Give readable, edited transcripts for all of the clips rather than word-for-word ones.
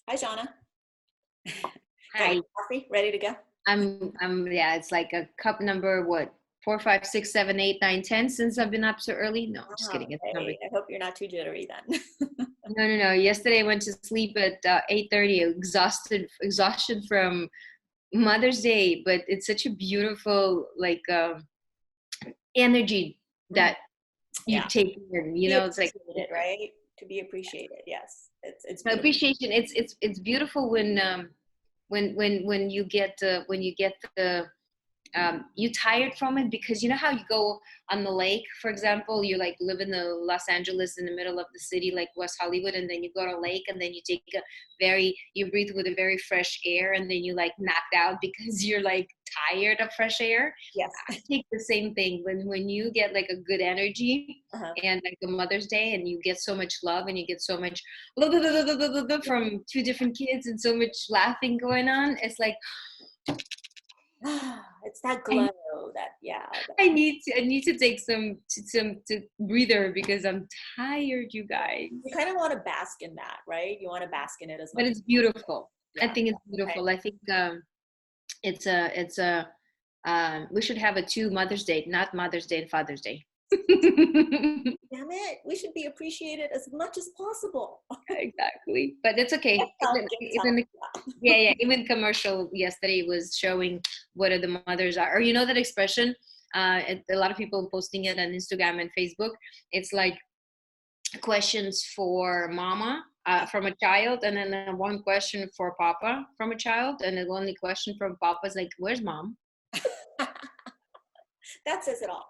Hi, Shauna. Got your Hi. coffee ready to go? Yeah, it's like a cup number, what, 4, 5, 6, 7, 8, 9, 10 since I've been up so early. No, just Oh, kidding. It's number. okay. I hope you're not too jittery then. No, no, no. Yesterday I went to sleep at 8:30, exhaustion from Mother's Day, but it's such a beautiful, like, energy Mhm. that you Yeah. take in, Be it's like appreciated, right? To be appreciated. Yes. It's beautiful. appreciation. It's beautiful when you get the you tired from it, because you know how you go on the lake, for example, you like live in the Los Angeles in the middle of the city, like West Hollywood, and then you go to a lake, and then you breathe with a very fresh air, and then you like knocked out because you're like tired of fresh air. Yes. I take the same thing when you get like a good energy, Uh-huh. and like a Mother's Day, and you get so much love, and you get so much from two different kids, and so much laughing going on. It's like It's that I glow that, yeah. I need to take some to breather, because I'm tired, you guys. You kind of want to bask in that, right? You want to bask in it as But much as it's beautiful. I yeah. think it's Okay. beautiful. I think it's a we should have a two Mother's Day, not Mother's Day and Father's Day. Damn it. We should be appreciated as much as possible. Exactly, but it's Get okay. some, Even, get even some. the, yeah, yeah. Even commercial yesterday was showing what are the mothers are, or you know that expression. A lot of people posting it on Instagram and Facebook. It's like questions for mama, from a child, and then one question for papa from a child, and the only question from papa is like, where's mom? That says it all.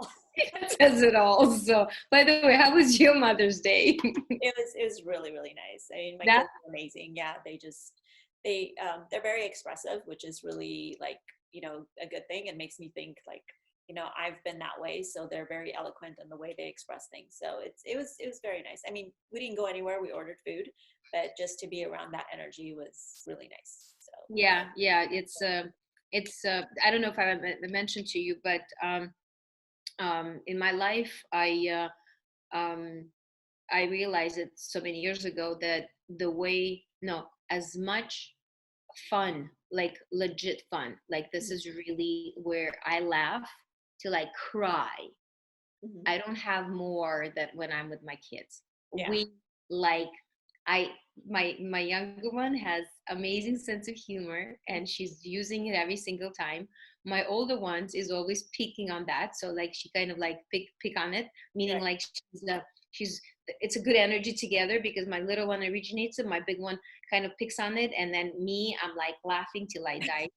That says it all. So by the way, how was your Mother's Day? It was really, really nice. I mean, my That kids are amazing. Yeah, they're very expressive, which is really like, a good thing, and makes me think like, I've been that way, so they're very eloquent in the way they express things. So it was very nice. I mean, we didn't go anywhere, we ordered food, but just to be around that energy was really nice. So Yeah, yeah, it's I don't know if I mentioned to you, but in my life um I realized it so many years ago that the way no as much fun, like legit fun, like this is really where I laugh till I cry. mhm. I don't have more than when I'm with my kids. Yeah, We like I my younger one has amazing sense of humor, and she's using it every single time. My older ones is always picking on that, so like she kind of like pick on it, meaning right. like she's it's a good energy together, because my little one originates it, my big one kind of picks on it, and then me, I'm like laughing till I die.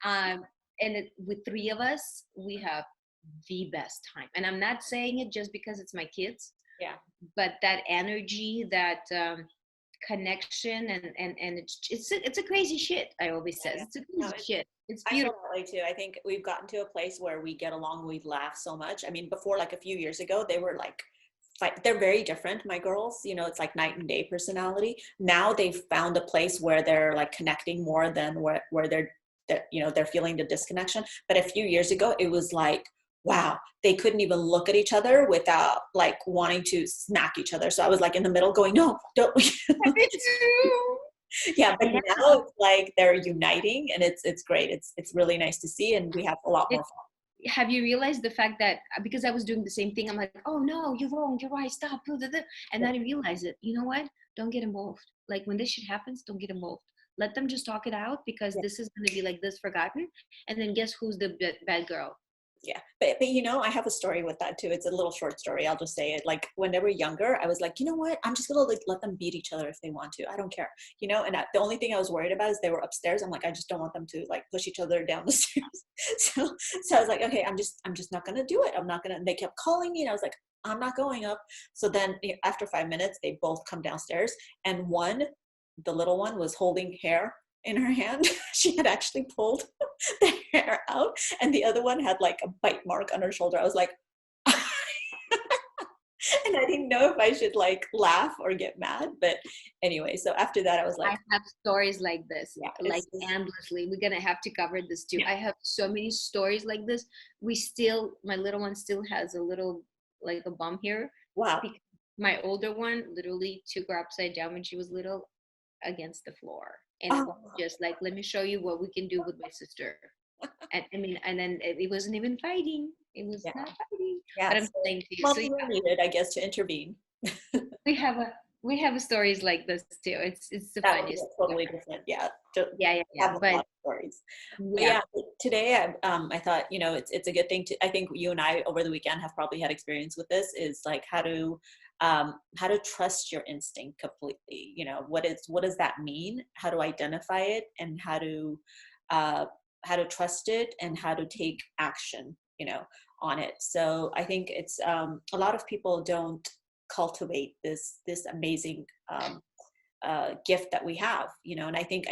um, and with three of us, we have the best time. And I'm not saying it just because it's my kids, Yeah. but that energy, that connection, and it's a crazy shit. I always Yeah, says yeah. it's a No, crazy shit. It's I feel beautiful. that way too. I think we've gotten to a place where we get along, we laugh so much. I mean, before, like a few years ago, they were like fight. They're very different, my girls. It's like night and day personality. Now they've found a place where they're like connecting more than where they're feeling the disconnection. But a few years ago, it was like, wow, they couldn't even look at each other without like wanting to smack each other. So I was like in the middle going, no, don't. Me too. Yeah, but And then now it's like they're uniting, and it's great. It's really nice to see, and we have a lot more it, fun. have you realized the fact that, because I was doing the same thing, I'm like, oh no, you're wrong, you're right, stop, blah, blah, blah. And then I realized it. You know what? Don't get involved. Like when this shit happens, don't get involved. Let them just talk it out, because Yeah. this is going to be like this forgotten. And then guess who's the bad girl? Yeah, but I have a story with that too. It's a little short story. I'll just say it. Like when they were younger, I was like, you know what? I'm just gonna like let them beat each other if they want to. I don't care. The only thing I was worried about is they were upstairs. I'm like, I just don't want them to like push each other down the stairs. So I was like, okay, I'm just not gonna do it. I'm not gonna. And they kept calling me, and I was like, I'm not going up. So then after 5 minutes, they both come downstairs, and the little one was holding hair in her hand. She had actually pulled the hair out, and the other one had like a bite mark on her shoulder. I was like, and I didn't know if I should like laugh or get mad. But anyway, so after that, I was I like, have stories like this, yeah, like endlessly. We're gonna have to cover this too. yeah, I have so many stories like this. My little one still has a little, like a bump here, wow, because my older one literally took her upside down when she was little. against the floor. And it was Oh, just like, let me show you what we can do with my sister. And I mean, and then it wasn't even fighting. It was yeah. not fighting. But Yeah. I'm So saying to you, so mommy yeah, were needed, I guess, to intervene. we have a we have stories like this too. It's the That would be funniest thing totally ever. different. Yeah. To Yeah. have a lot But of stories. But yeah. yeah, today I thought, it's a good thing to, I think you and I over the weekend have probably had experience with this, is like how to trust your instinct completely. What does that mean? How to identify it, and uh, how to trust it, and how to take action, on it. So I think it's a lot of people don't cultivate this amazing gift that we have, and I think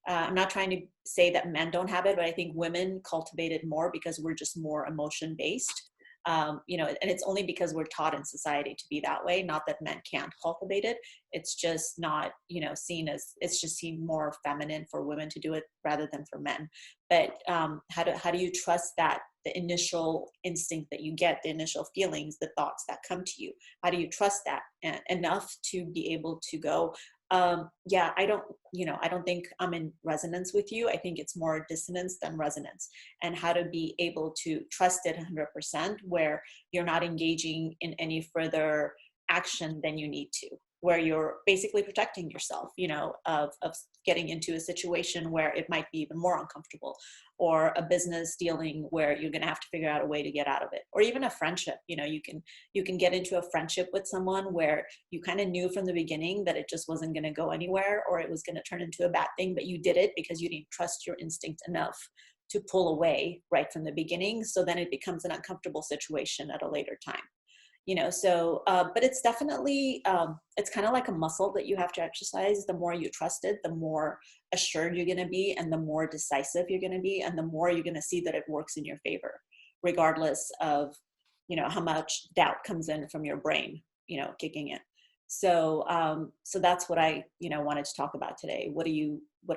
I'm not trying to say that men don't have it, but I think women cultivate it more because we're just more emotion based. And it's only because we're taught in society to be that way. Not that men can't cultivate it. It's just not, seen as, it's just seen more feminine for women to do it rather than for men. But how do you trust that the initial instinct that you get, the initial feelings, the thoughts that come to you? How do you trust that enough to be able to go, yeah, I don't think I'm in resonance with you. I think it's more dissonance than resonance. And how to be able to trust it 100%, where you're not engaging in any further action than you need to, where you're basically protecting yourself, of getting into a situation where it might be even more uncomfortable, or a business dealing where you're going to have to figure out a way to get out of it, or even a friendship. You can get into a friendship with someone where you kind of knew from the beginning that it just wasn't going to go anywhere, or it was going to turn into a bad thing, but you did it because you didn't trust your instinct enough to pull away right from the beginning. So then it becomes an uncomfortable situation at a later time. But it's definitely, it's kind of like a muscle that you have to exercise. The more you trust it, the more assured you're going to be, and the more decisive you're going to be, and the more you're going to see that it works in your favor, regardless of how much doubt comes in from your brain, kicking in. So that's what I wanted to talk about today. What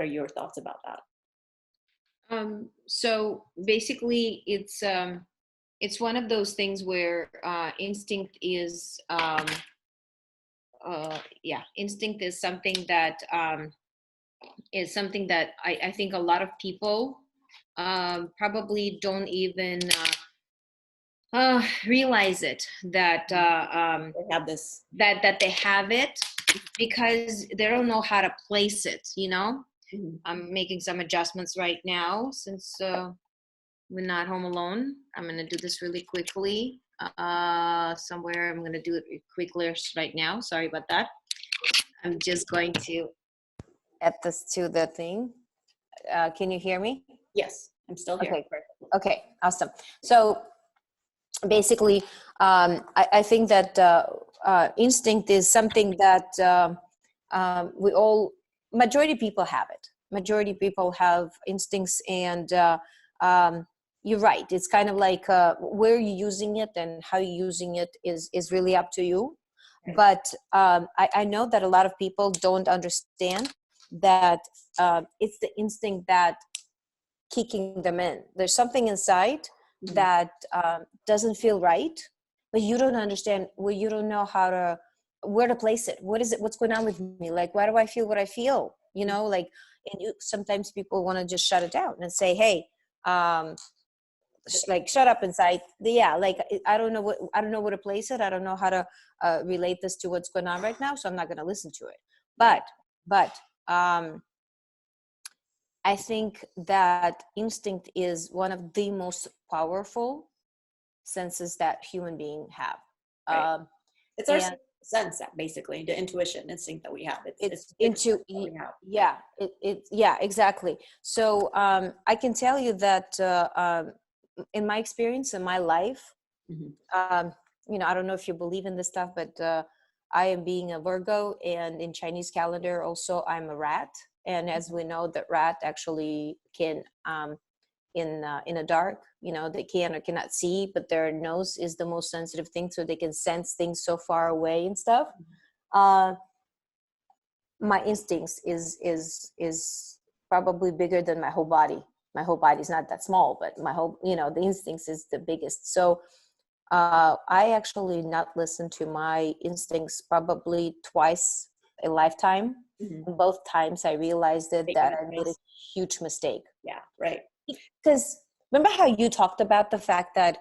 are your thoughts about that? So basically, it's one of those things where instinct is instinct is something that I think a lot of people probably don't even realize it, that They have this. that they have it, because they don't know how to place it. Mhm. I'm making some adjustments right now since we're not home alone. I'm going to do this really quickly. Somewhere I'm going to do it quickly right now. Sorry about that. I'm just going to add this to the thing. Can you hear me? Yes, I'm still here. Okay. Okay. Awesome. So basically, I think that instinct is something that majority people have it. Majority people have instincts, and you're right. It's kind of like where you're using it and how you're using it is really up to you. Right. But I know that a lot of people don't understand that it's the instinct that kicking them in. There's something inside Mhm. that doesn't feel right, but you don't understand, well, you don't know where to place it. What is it? What's going on with me? Like, why do I feel what I feel? Like, and sometimes people want to just shut it down and say, hey, um, like, shut up inside. Yeah, like, I don't know where to place it. I don't know how to relate this to what's going on right now, so I'm not going to listen to it. Right. But I think that instinct is one of the most powerful senses that human beings have. Right. Um, It's our and sense, that basically the intuition instinct that we have. It's it's the biggest sense that we have. yeah, yeah, exactly. So I can tell you that in my experience, in my life, Mhm. um, I don't know if you believe in this stuff, but I am being a Virgo, and in Chinese calendar also I'm a rat. And as we know, that rat actually can in a dark, they can or cannot see, but their nose is the most sensitive thing, so they can sense things so far away and stuff. Uh, my instincts is probably bigger than my whole body. My whole body is not that small, but my whole, the instincts is the biggest. So I actually not listen to my instincts probably twice a lifetime. Mm-hmm. Both times I realized that I made a huge mistake. Yeah, right. Because remember how you talked about the fact that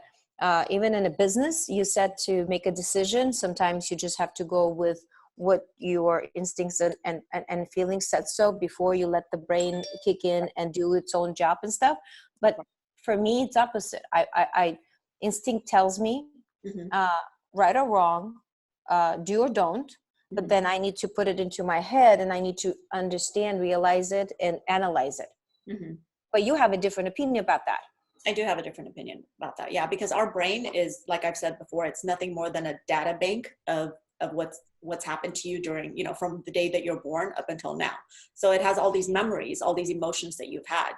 even in a business, you said to make a decision, sometimes you just have to go with what your instincts and feelings said so before you let the brain kick in and do its own job and stuff. But for me, it's opposite. I instinct tells me right or wrong, do or don't. But then I need to put it into my head and I need to understand, realize it, and analyze it. Mm-hmm. But you have a different opinion about that. I do have a different opinion about that. Yeah, because our brain is, like I've said before, it's nothing more than a data bank of what's happened to you during, from the day that you're born up until now. So it has all these memories, all these emotions that you've had,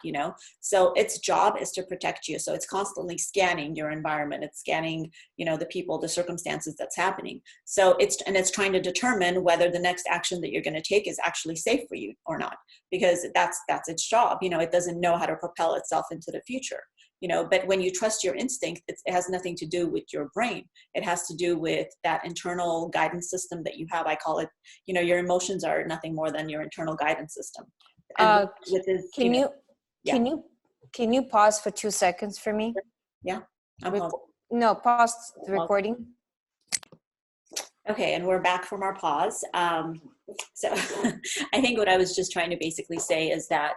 so its job is to protect you. So it's constantly scanning your environment. It's scanning, the people, the circumstances that's happening. So it's trying to determine whether the next action that you're going to take is actually safe for you or not, because that's its job. It doesn't know how to propel itself into the future. But when you trust your instinct, it has nothing to do with your brain. It has to do with that internal guidance system that you have. I call it, your emotions are nothing more than your internal guidance system. And can you pause for 2 seconds for me? Yeah. No, pause the recording. Okay, and we're back from our pause. So I think what I was just trying to basically say is that,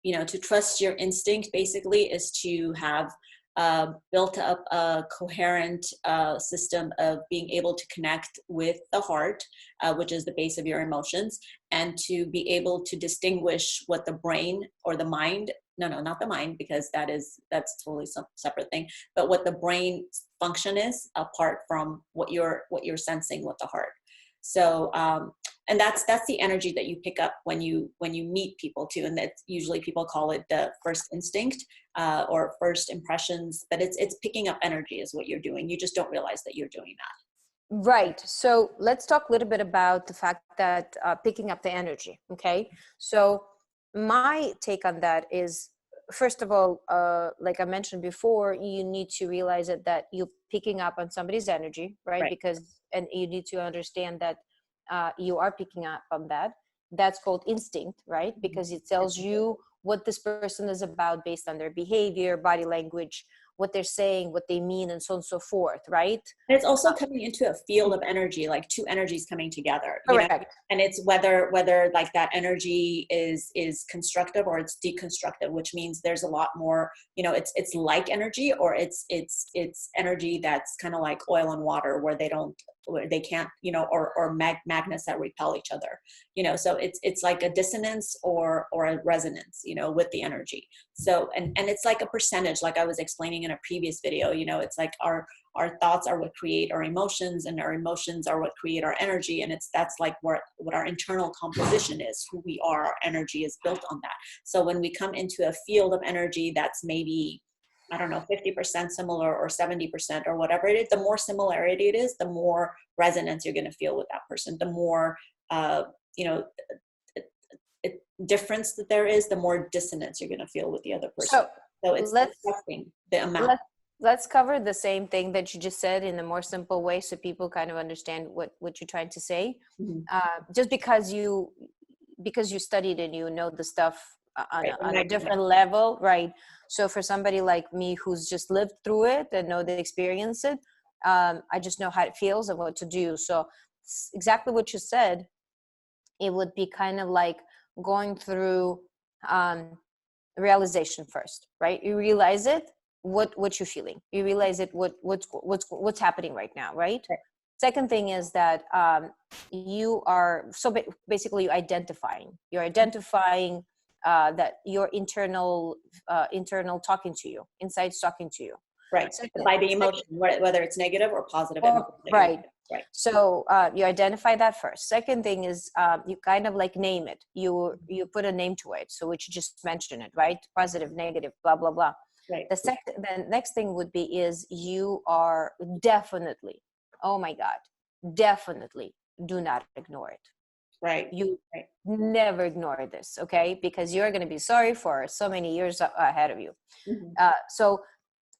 to trust your instinct basically is to have built up a coherent system of being able to connect with the heart, which is the base of your emotions, and to be able to distinguish what the brain or the mind, no, not the mind, because that's totally some separate thing, but what the brain function is apart from what you're sensing with the heart. So, and that's the energy that you pick up when you meet people too. And that's usually people call it the first instinct or first impressions, but it's picking up energy is what you're doing. You just don't realize that you're doing that. Right. So let's talk a little bit about the fact that picking up the energy. Okay. So my take on that is, first of all, like I mentioned before, you need to realize that you're picking up on somebody's energy, right? And you need to understand that you are picking up on that. That's called instinct, right? Because it tells you what this person is about based on their behavior, body language, what they're saying, what they mean, and so on and so forth, right? And it's also coming into a field of energy, like two energies coming together. Correct. And it's whether like that energy is constructive or it's deconstructive, which means there's a lot more, it's like energy, or it's energy that's kind of like oil and water, where they can't, or magnets that repel each other, so it's like a dissonance or a resonance, with the energy. So, and it's like a percentage, like I was explaining in a previous video, it's like our thoughts are what create our emotions, and our emotions are what create our energy. And that's like what our internal composition is, who we are. Our energy is built on that. So when we come into a field of energy that's maybe, I don't know, 50% similar or 70% or whatever it is, the more similarity it is, the more resonance you're going to feel with that person. The more, difference that there is, the more dissonance you're going to feel with the other person. So it's testing the amount. Let's cover the same thing that you just said in a more simple way, so people kind of understand what you're trying to say. Mm-hmm. Just because you studied and you know the stuff on a different level, right? So for somebody like me who's just lived through it and know they experience it, I just know how it feels and what to do. So exactly what you said, it would be kind of like going through realization first, right? You realize it, what you're feeling. You realize it, what's happening right now, right? Second thing is that you are, so basically you're identifying that your internal talking to you, inside's talking to you. Right. By the emotion, whether it's negative or positive. Right. So you identify that first. Second thing is you kind of like name it. You put a name to it. So which you just mentioned it, right? Positive, negative, blah, blah, blah. Right. The next thing would be is you are definitely, oh my God, definitely do not ignore it. Right. You never ignore this, okay? Because you're going to be sorry for so many years ahead of you. Mm-hmm. So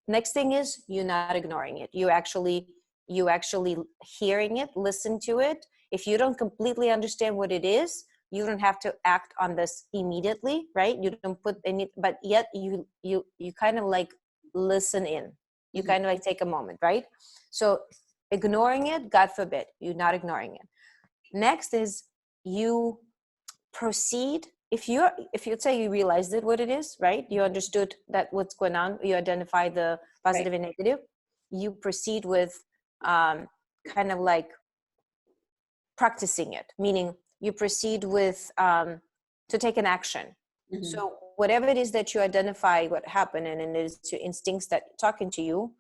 next thing is you're not ignoring it. You actually hearing it, listen to it, If you don't completely understand what it is, you don't have to act on this immediately, right? You don't put any, but yet you kind of like listen in. You kind of like take a moment, right? So ignoring it, God forbid, you're not ignoring it. Next is you proceed. If you say you realized it, what it is, right? You understood that what's going on, you identify the positive and negative, you proceed with kind of like practicing it, meaning you proceed with to take an action. So whatever it is that you identify what happened, and it is your instincts that talking to you,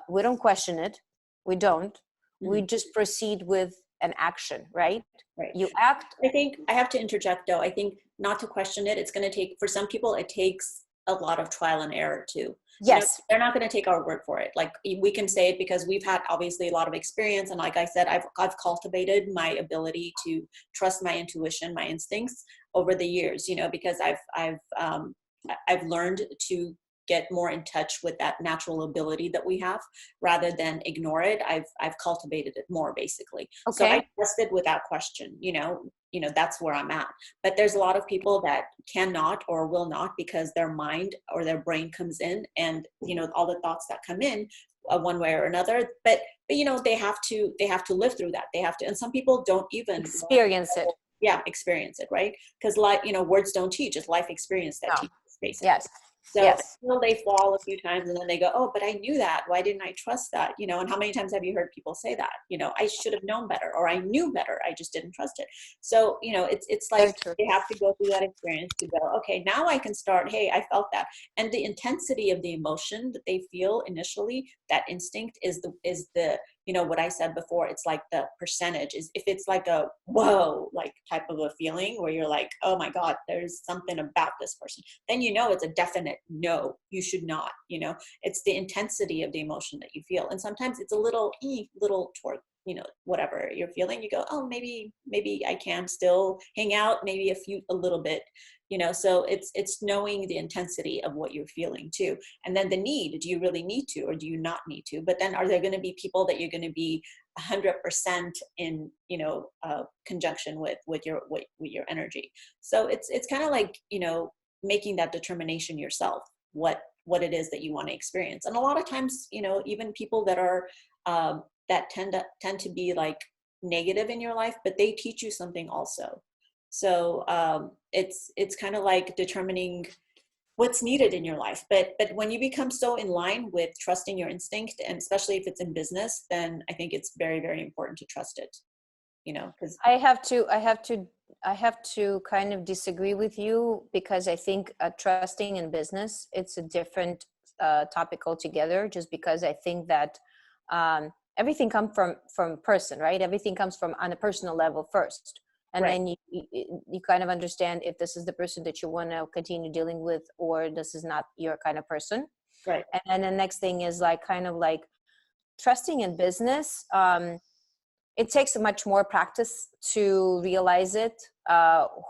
we don't question it. We don't. We just proceed with an action, right? Right. You act. I think I have to interject though. I think not to question it. It's going to take, for some people, it takes a lot of trial and error too. Yes. They're not going to take our word for it. Like we can say it because we've had obviously a lot of experience. And like I said, I've cultivated my ability to trust my intuition, my instincts over the years, because I've learned to get more in touch with that natural ability that we have rather than ignore it. I've cultivated it more basically. Okay. So I trusted without question, that's where I'm at. But there's a lot of people that cannot or will not because their mind or their brain comes in and, all the thoughts that come in one way or another, but they have to live through that. They have to, and some people don't even experience it. Yeah. Experience it. Right. Because words don't teach, it's life experience that teaches basically. Yes. So yes. They fall a few times and then they go, oh, but I knew that. Why didn't I trust that? And how many times have you heard people say that? I should have known better, or I knew better. I just didn't trust it. So, it's like they have to go through that experience to go, okay, now I can start. Hey, I felt that. And the intensity of the emotion that they feel initially, that instinct is the what I said before, it's like the percentage is, if it's like a whoa, like type of a feeling where you're like, oh my God, there's something about this person, then it's a definite no, you should not, it's the intensity of the emotion that you feel. And sometimes it's a little toward, whatever you're feeling, you go, oh, maybe I can still hang out, maybe a little bit, so it's knowing the intensity of what you're feeling too. And then the need, do you really need to, or do you not need to? But then are there going to be people that you're going to be 100% in, conjunction with your energy? So it's kind of like, making that determination yourself, what it is that you want to experience. And a lot of times, even people that are, that tend to be like negative in your life, but they teach you something also. So it's kind of like determining what's needed in your life. But when you become so in line with trusting your instinct, and especially if it's in business, then I think it's very, very important to trust it. Because I have to kind of disagree with you, because I think trusting in business, it's a different topic altogether, just because I think that everything comes from person, right? Everything comes from on a personal level first. And right. then you kind of understand if this is the person that you want to continue dealing with, or this is not your kind of person. Right. And the next thing is like kind of like trusting in business. It takes much more practice to realize it,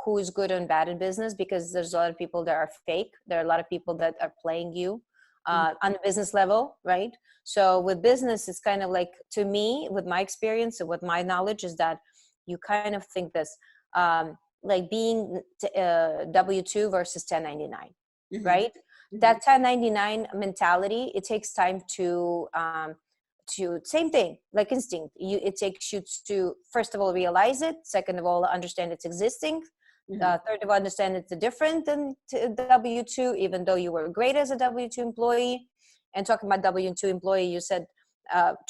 who's good and bad in business, because there's a lot of people that are fake. There are a lot of people that are playing you on the business level, right? So with business, it's kind of like, to me, with my experience and with my knowledge, is that you kind of think this, like being W-2 versus 1099, right? That 1099 mentality, it takes time to same thing, like instinct. It takes you to, first of all, realize it. Second of all, understand it's existing. Third of all, understand it's different than W-2, even though you were great as a W-2 employee. And talking about W-2 employee, you said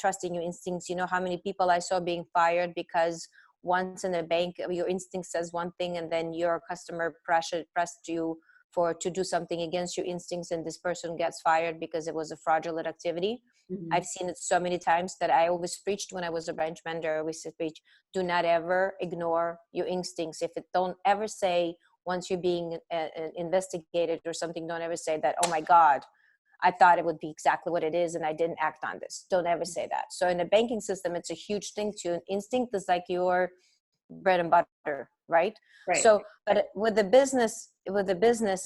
trusting your instincts. You know how many people I saw being fired because once in a bank, your instinct says one thing, and then your customer pressed you to do something against your instincts, and this person gets fired because it was a fraudulent activity. I've seen it so many times that I always preached when I was a branch manager. I always preach, do not ever ignore your instincts. If it don't ever say, once you're being investigated or something, don't ever say that, oh my God, I thought it would be exactly what it is and I didn't act on this. Don't ever say that. So in the banking system, it's a huge thing too. An instinct is like your bread and butter, right? So, but with the business,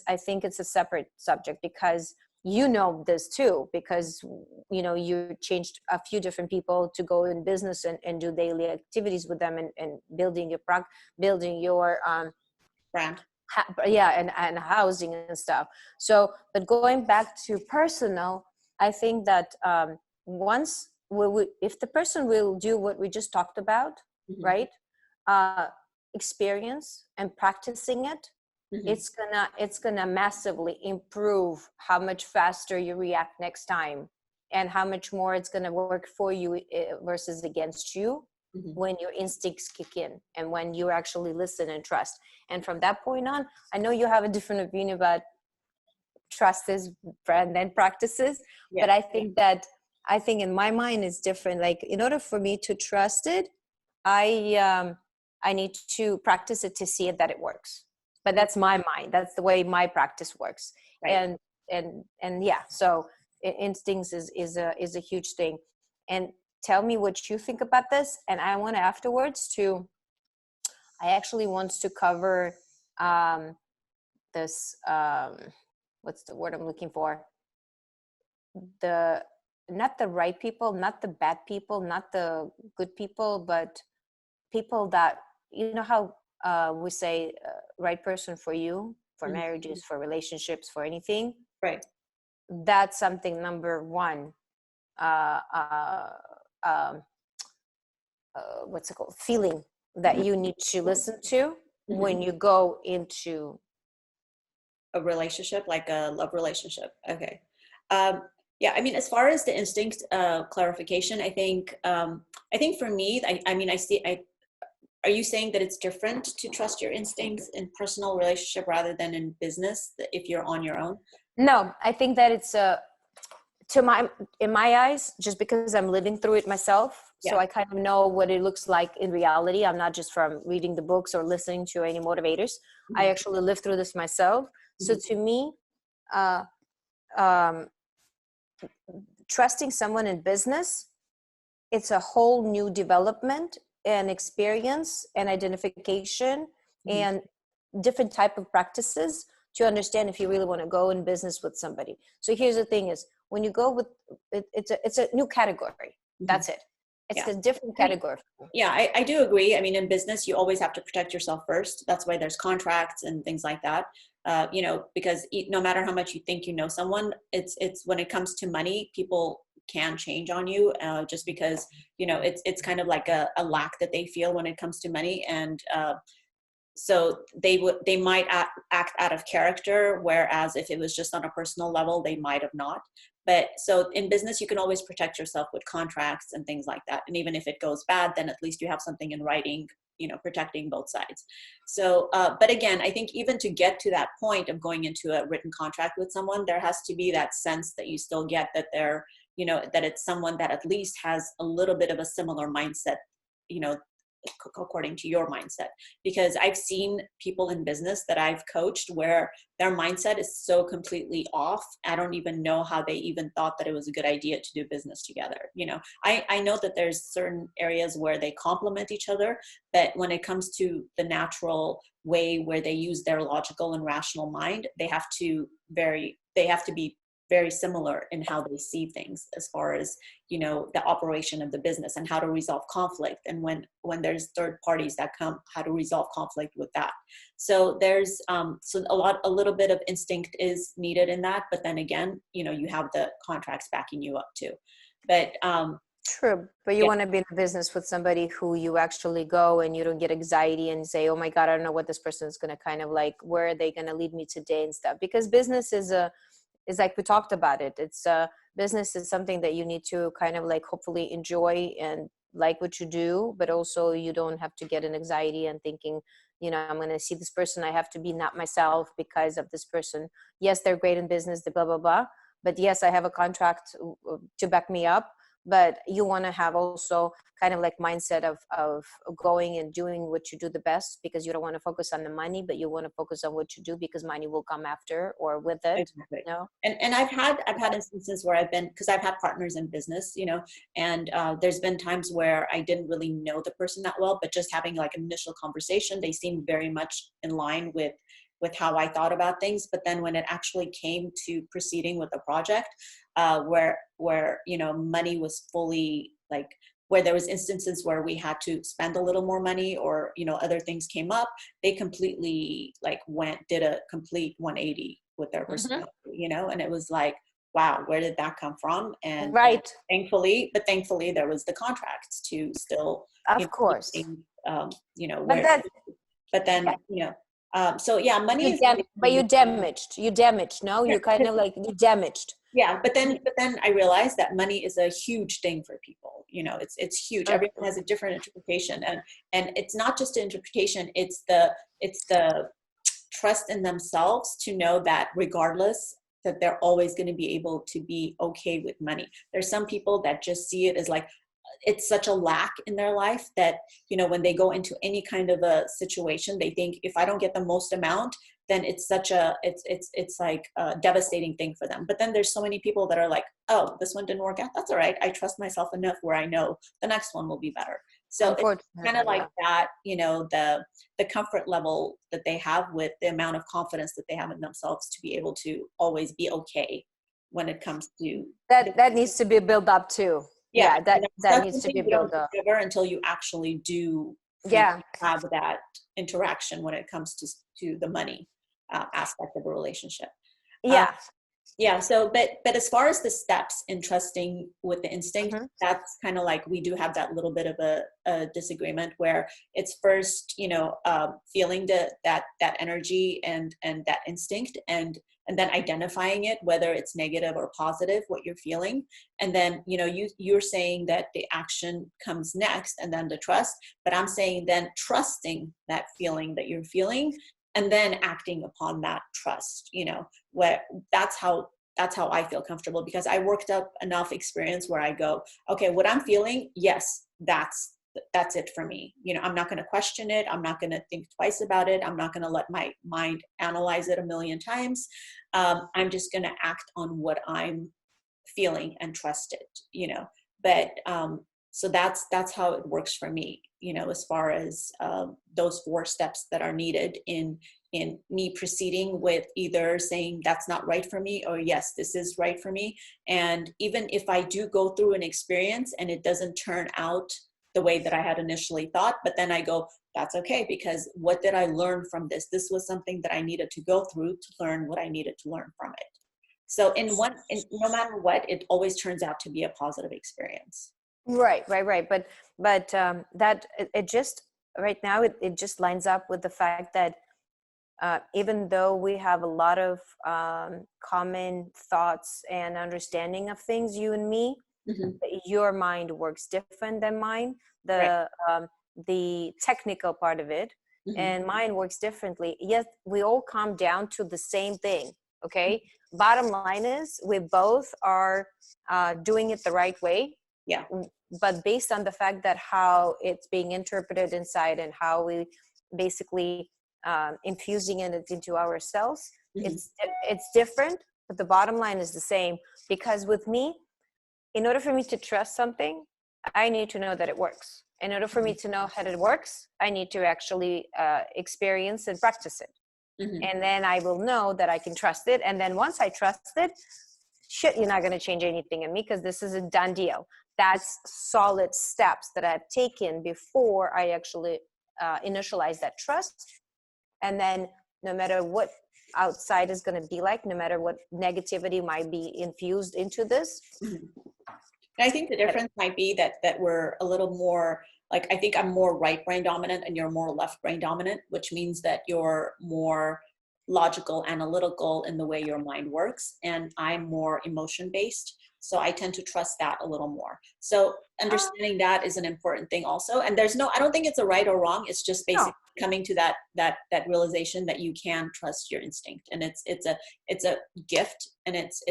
I think it's a separate subject, because you know this too, because you changed a few different people to go in business and do daily activities with them, and building your Brand. yeah, and housing and stuff. So, but going back to personal, I think that once if the person will do what we just talked about, Mm-hmm. right, experience and practicing it, Mm-hmm. it's gonna massively improve how much faster you react next time, and how much more it's gonna work for you versus against you. Mm-hmm. When your instincts kick in and when you actually listen and trust. And from that point on, I know you have a different opinion about trust is brand and practices, but I think in my mind it's different. Like, in order for me to trust it, I need to practice it to see it that it works. But that's my mind. That's the way my practice works. Right. And yeah, so instincts is a huge thing. And tell me what you think about this. And I want afterwards I actually want to cover this, what's the word I'm looking for? Not the right people, not the bad people, not the good people, but people that, how we say right person for you, for mm-hmm. marriages, for relationships, for anything. Right. That's something number one. What's it called? Feeling that you need to listen to mm-hmm. when you go into a relationship, like a love relationship. Okay. Yeah, I mean, as far as the instinct clarification, I think for me, are you saying that it's different to trust your instincts in personal relationship rather than in business if you're on your own? No, I think that it's in my eyes, just because I'm living through it myself. Yeah. So I kind of know what it looks like in reality. I'm not just from reading the books or listening to any motivators. Mm-hmm. I actually lived through this myself. Mm-hmm. So to me, trusting someone in business, it's a whole new development and experience and identification mm-hmm. and different type of practices to understand if you really want to go in business with somebody. So here's the thing is, when you go with it, it's a new category. Mm-hmm. That's it. It's a different category. Yeah, I do agree. I mean, in business, you always have to protect yourself first. That's why there's contracts and things like that. Because no matter how much you think you know someone, it's when it comes to money, people can change on you just because, it's kind of like a lack that they feel when it comes to money. And so they might act out of character, whereas if it was just on a personal level, they might have not. But so in business, you can always protect yourself with contracts and things like that. And even if it goes bad, then at least you have something in writing, protecting both sides. So, but again, I think even to get to that point of going into a written contract with someone, there has to be that sense that you still get that they're, that it's someone that at least has a little bit of a similar mindset, according to your mindset. Because I've seen people in business that I've coached where their mindset is so completely off. I don't even know how they even thought that it was a good idea to do business together. I know that there's certain areas where they complement each other, but when it comes to the natural way where they use their logical and rational mind, they have to be very similar in how they see things as far as, the operation of the business and how to resolve conflict. And when there's third parties that come, how to resolve conflict with that. So there's, a little bit of instinct is needed in that, but then again, you have the contracts backing you up too. But, true. But you want to be in a business with somebody who you actually go and you don't get anxiety and say, oh my God, I don't know what this person is going to kind of like, where are they going to lead me today and stuff. Because business is like we talked about it. It's business is something that you need to kind of like hopefully enjoy and like what you do, but also you don't have to get an anxiety and thinking, I'm going to see this person. I have to be not myself because of this person. Yes, they're great in business, the blah, blah, blah. But yes, I have a contract to back me up. But you want to have also kind of like mindset of going and doing what you do the best, because you don't want to focus on the money, but you want to focus on what you do because money will come after or with it. Exactly. And I've had instances where because I've had partners in business, and there's been times where I didn't really know the person that well, but just having like an initial conversation, they seemed very much in line with with how I thought about things. But then when it actually came to proceeding with the project, where you know, money was fully like, where there was instances where we had to spend a little more money, or you know, other things came up, they completely like did a complete 180 with their personality, you know. And it was like, wow, where did that come from? And Right. thankfully there was the contracts to still, you Of know, course. you know, But where, that, but then, yeah. you know, so yeah, money is But you damaged. No, you kind of like, you damaged. yeah, but then I realized that money is a huge thing for people. You know, it's huge. Everyone has a different interpretation, and it's not just an interpretation. It's the trust in themselves to know that regardless, that they're always going to be able to be okay with money. There's some people that just see it as like, it's such a lack in their life that, you know, when they go into any kind of a situation, they think, if I don't get the most amount, then it's such a, it's like a devastating thing for them. But then there's so many people that are like, oh, this one didn't work out, that's all right, I trust myself enough where I know the next one will be better. So it's kind of like that, you know, the comfort level that they have with the amount of confidence that they have in themselves to be able to always be okay when it comes to that needs to be built up too. Yeah, that needs to be built up until you actually do have that interaction when it comes to the money aspect of a relationship. Yeah. So, but as far as the steps in trusting with the instinct, that's kind of like, we do have that little bit of a disagreement, where it's first, you know, feeling that energy and that instinct, and then identifying it, whether it's negative or positive, what you're feeling. And then, you know, you're saying that the action comes next, and then the trust, but I'm saying then trusting that feeling that you're feeling, and then acting upon that trust, you know, where that's how I feel comfortable, because I worked up enough experience where I go, okay, what I'm feeling, yes, that's it for me. You know, I'm not going to question it. I'm not going to think twice about it. I'm not going to let my mind analyze it a million times. I'm just going to act on what I'm feeling and trust it, you know. But so that's how it works for me, you know, as far as those 4 steps that are needed in me proceeding with either saying that's not right for me, or yes, this is right for me. And even if I do go through an experience and it doesn't turn out the way that I had initially thought, but then I go, that's okay, because what did I learn from this? This was something that I needed to go through to learn what I needed to learn from it. So no matter what, it always turns out to be a positive experience. Right. But that it just right now it just lines up with the fact that even though we have a lot of common thoughts and understanding of things, you and me, your mind works different than mine. The technical part of it, and mine works differently. Yet we all come down to the same thing. Okay. Bottom line is, we both are doing it the right way. Yeah. But based on the fact that how it's being interpreted inside, and how we basically infusing it into ourselves, it's different, but the bottom line is the same. Because with me, in order for me to trust something, I need to know that it works. In order for me to know how it works, I need to actually experience and practice it. And then I will know that I can trust it. And then once I trust it, shit, you're not going to change anything in me, because this is a done deal. That's solid steps that I've taken before I actually initialize that trust. And then no matter what outside is going to be like, no matter what negativity might be infused into this. I think the difference might be that we're a little more, like, I think I'm more right brain dominant and you're more left brain dominant, which means that you're more logical, analytical in the way your mind works, and I'm more emotion based. So I tend to trust that a little more. So understanding that is an important thing also. And I don't think it's a right or wrong. It's just basically coming to that realization that you can trust your instinct. And it's a gift, and it's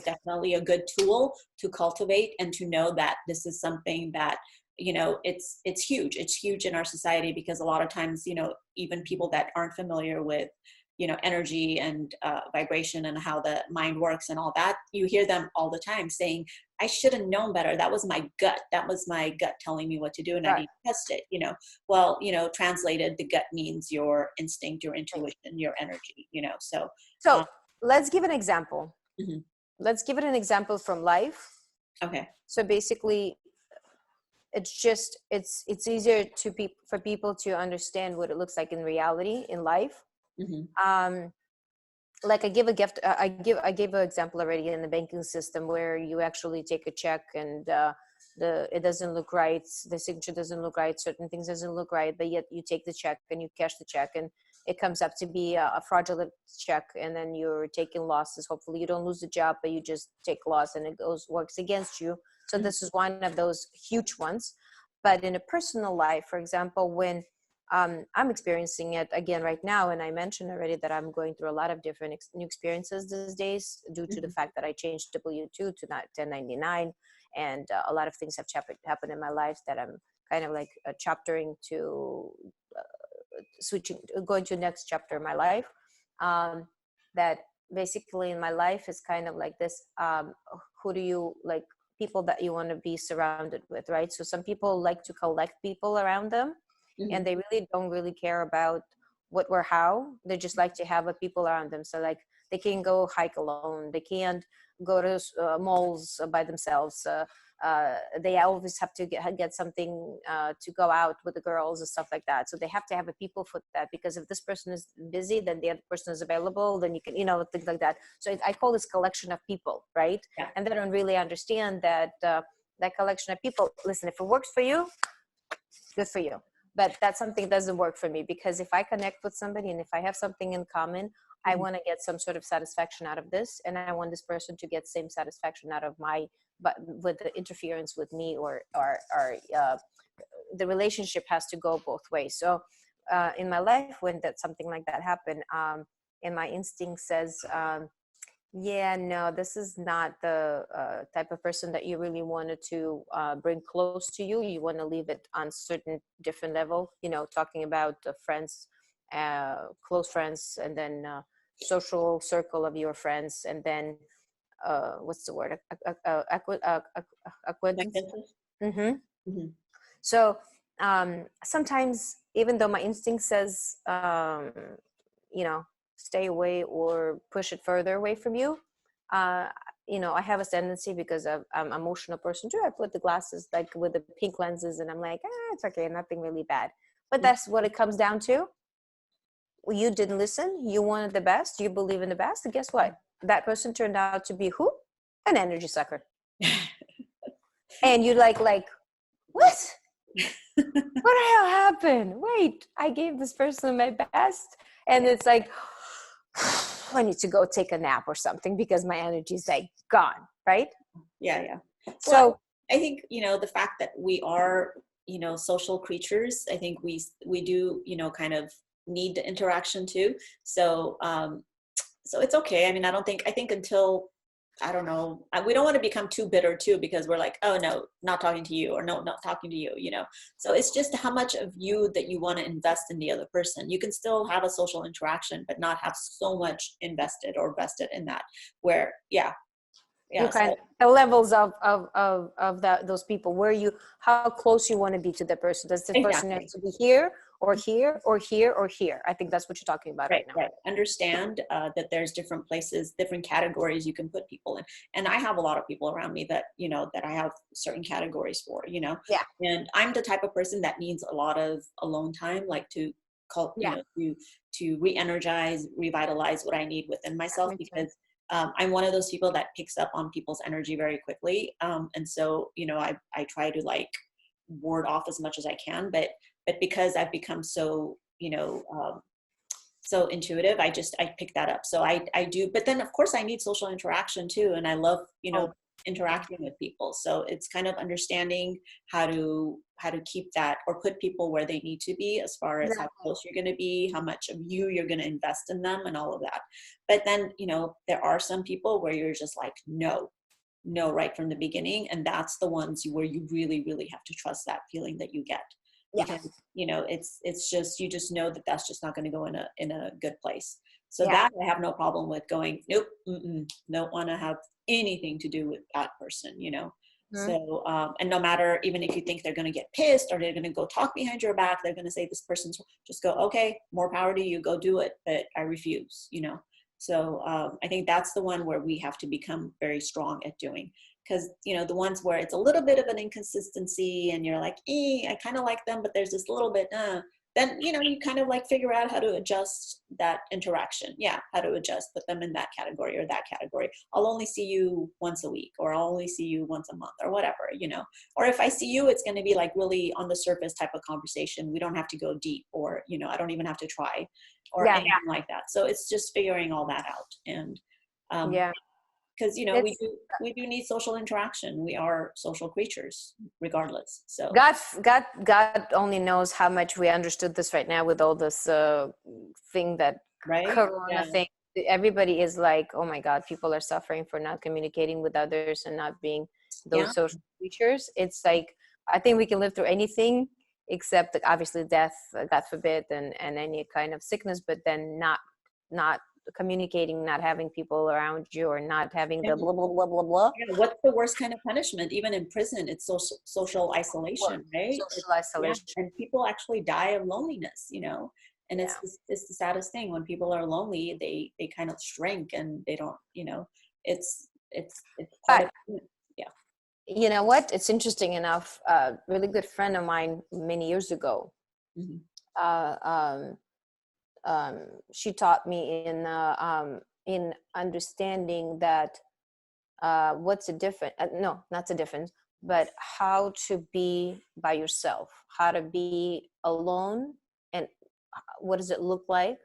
definitely a good tool to cultivate, and to know that this is something that, you know, it's huge. It's huge in our society, because a lot of times, you know, even people that aren't familiar with, you know, energy and vibration and how the mind works and all that, you hear them all the time saying, I should have known better. That was my gut. That was my gut telling me what to do, and I Right. need to test it, you know. Well, you know, translated, the gut means your instinct, your intuition, your energy, you know. So, So um, let's give an example. mhm. Let's give it an example from life. Okay. So basically, it's easier to for people to understand what it looks like in reality in life. Hmm. Um, like I give a gift, I gave an example already in the banking system where you actually take a check and it doesn't look right, the signature doesn't look right, certain things doesn't look right, but yet you take the check and you cash the check and it comes up to be a fraudulent check, and then you're taking losses. Hopefully you don't lose the job, but you just take loss and it works against you. So Hmm. this is one of those huge ones. But in a personal life, for example, when I'm experiencing it again right now, and I mentioned already that I'm going through a lot of different new experiences these days due to the Hmm. fact that I changed W-2 to not 1099, and a lot of things have happened in my life that I'm kind of like chaptering to switching, going to the next chapter of my life. Um, that basically in my life is kind of like this. Who do you like? People that you want to be surrounded with, right? So some people like to collect people around them, and Hmm. they really don't really care about what or how. They just like to have a people around them. So like they can go hike alone, they can't go to malls by themselves, they always have to get something to go out with the girls and stuff like that. So they have to have a people for that, because if this person is busy, then the other person is available, then you can, you know, things like that. So I call this collection of people, right? Yeah. And they don't really understand that that collection of people, listen, if it works for you, good for you. But that's something that doesn't work for me, because if I connect with somebody and if I have something in common, I Hmm. want to get some sort of satisfaction out of this, and I want this person to get same satisfaction out of my, but with the interference with me, or the relationship has to go both ways. So in my life, when that something like that happened, and my instinct says, yeah, no, this is not the type of person that you really wanted to bring close to you. You want to leave it on certain different level, you know, talking about friends, close friends, and then social circle of your friends, and then what's the word? Acquaintance. Acquaintances? Hmm. Hmm. So sometimes, even though my instinct says, you know, stay away or push it further away from you, uh, you know, I have a tendency, because I'm an emotional person too. I put the glasses like with the pink lenses, and I'm like, it's okay, nothing really bad. But that's what it comes down to. You didn't listen. You wanted the best. You believe in the best. And guess what? That person turned out to be who? An energy sucker. And you like what? What the hell happened? Wait, I gave this person my best, and it's like, I need to go take a nap or something because my energy is like gone, right? Yeah, yeah. Well, So I think, you know, the fact that we are, you know, social creatures, I think we do, you know, kind of need the interaction too. So so it's okay. I mean, I think until, I don't know, we don't want to become too bitter too, because we're like, oh no, not talking to you, or no, not talking to you, you know. So it's just how much of you that you want to invest in the other person. You can still have a social interaction, but not have so much invested or vested in that, where, yeah, you yeah. kind So of the levels of that, those people, where you, how close you want to be to the person. Does this person have exactly. to be here or here or here or here? I think that's what you're talking about Right, right now. right. Understand that there's different places, different categories you can put people in. And I have a lot of people around me that, you know, that I have certain categories for, you know. Yeah. And I'm the type of person that needs a lot of alone time, like to call, you Yeah. know, to re-energize, revitalize what I need within myself, Me too. because I'm one of those people that picks up on people's energy very quickly. And so, you know, I try to like ward off as much as I can, but because I've become so, you know, so intuitive, I pick that up. So I do, but then of course I need social interaction too, and I love, you know, Oh, interacting with people. So it's kind of understanding how to keep that, or put people where they need to be, as far as how exactly. close you're going to be, how much of you're going to invest in them, and all of that. But then, you know, there are some people where you're just like, no, no, right from the beginning, and that's the ones where you really, really have to trust that feeling that you get. Yeah. because, you know, it's just, you just know that that's just not going to go in a good place. So Yeah. that I have no problem with going, nope, don't want to have anything to do with that person, you know? So, and no matter, even if you think they're going to get pissed or they're going to go talk behind your back, they're going to say this person's, just go, okay, more power to you, go do it. But I refuse, you know? So I think that's the one where we have to become very strong at doing, because, you know, the ones where it's a little bit of an inconsistency and you're like, I kind of like them, but there's this little bit, then, you know, you kind of like figure out how to adjust that interaction. Yeah, how to adjust, put them in that category or that category. I'll only see you once a week, or I'll only see you once a month, or whatever, you know. Or if I see you, it's going to be like really on the surface type of conversation. We don't have to go deep, or, you know, I don't even have to try, or anything like that. So it's just figuring all that out. And because, you know, we do need social interaction. We are social creatures regardless. So God only knows how much we understood this right now with all this thing that Corona thing. Everybody is like, oh my God, people are suffering for not communicating with others and not being those social creatures. It's like, I think we can live through anything except obviously death, God forbid, and any kind of sickness, but then not communicating, not having people around you, or not having the blah blah blah blah blah. Yeah, what's the worst kind of punishment? Even in prison, it's social isolation, right? Social isolation. And people actually die of loneliness, you know. And it's the saddest thing. When people are lonely, they kind of shrink, and they don't, you know, it's part of, you know what? It's interesting enough. A really good friend of mine many years ago. She taught me in understanding that what's the difference? No, not the difference, but how to be by yourself, how to be alone, and what does it look like?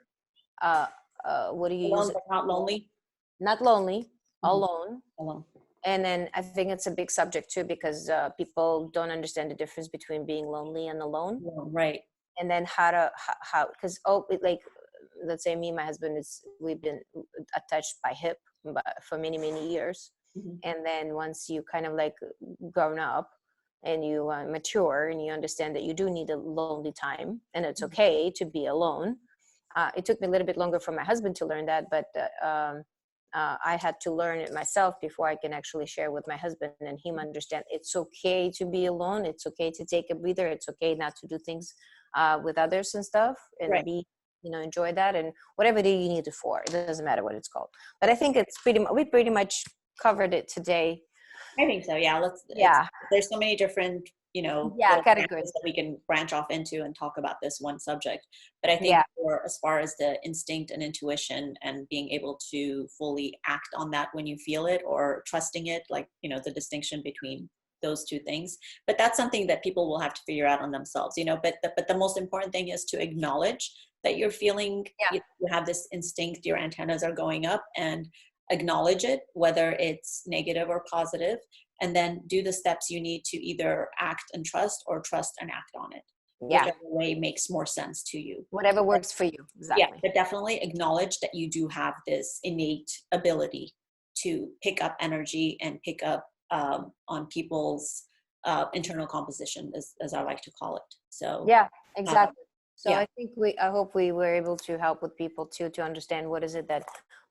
What do you alone, use? but not lonely. Not lonely, alone. Alone. And then I think it's a big subject too, because people don't understand the difference between being lonely and alone. Right. And then how, because like, let's say me and my husband, we've been attached by hip for many, many years. And then once you kind of like grown up and you mature and you understand that you do need a lonely time and it's okay to be alone. It took me a little bit longer for my husband to learn that, but I had to learn it myself before I can actually share with my husband and him understand it's okay to be alone. It's okay to take a breather. It's okay not to do things with others and stuff, and be, you know, enjoy that, and whatever day you need it for. It doesn't matter what it's called. But I think we pretty much covered it today. I think so. Yeah. There's so many different, you know, categories that we can branch off into and talk about this one subject. But I think as far as the instinct and intuition and being able to fully act on that when you feel it, or trusting it, like, you know, the distinction between those two things. But that's something that people will have to figure out on themselves, you know. But the most important thing is to acknowledge that you're feeling, you have this instinct, your antennas are going up, and acknowledge it, whether it's negative or positive, and then do the steps you need to either act and trust, or trust and act on it. Whichever way makes more sense to you. Whatever works for you. Exactly. Yeah, but definitely acknowledge that you do have this innate ability to pick up energy and pick up on people's internal composition, as I like to call it. So yeah, exactly. So I think I hope we were able to help with people too, to understand what is it that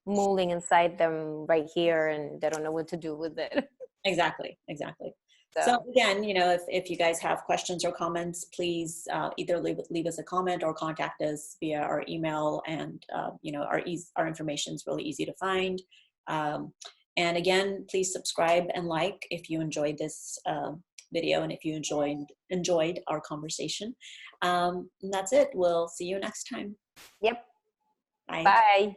mulling inside them right here, and they don't know what to do with it. Exactly. So again, you know, if you guys have questions or comments, please either leave us a comment or contact us via our email. And you know, our information is really easy to find. And again, please subscribe and like if you enjoyed this video, and if you enjoyed our conversation. And that's it. We'll see you next time. Yep. Bye. Bye.